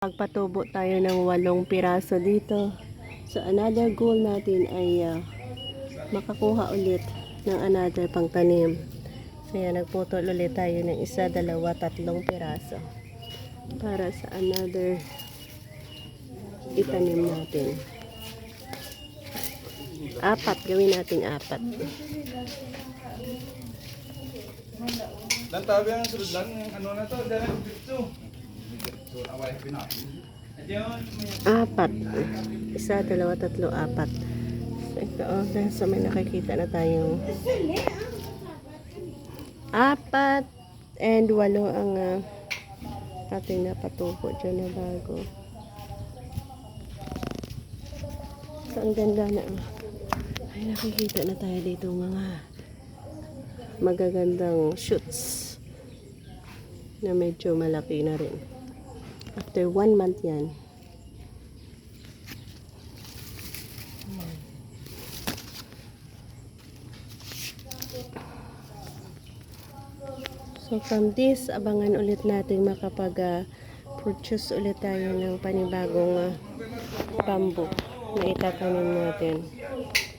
Magpatubo tayo ng 8 piraso dito. So another goal natin ay makakuha ulit ng another pangtanim. So yan, nagputol ulit tayo ng 1, 2, 3 piraso para sa another itanim natin. 4, gawin natin 4. Dan tabi ang sulod lang yung ano na to, dala dito. 4. 1, 2, 3, 4. So ito, so may nakikita na tayong 4 and 8 ang ating napatubo dyan na bago. So ang ganda na. Ay, nakikita na tayo dito mga magagandang shoots na medyo malaki na rin. After 1 month yan. So from this, abangan ulit natin makapag-produce ulit tayo ng panibagong bamboo na itatanim natin.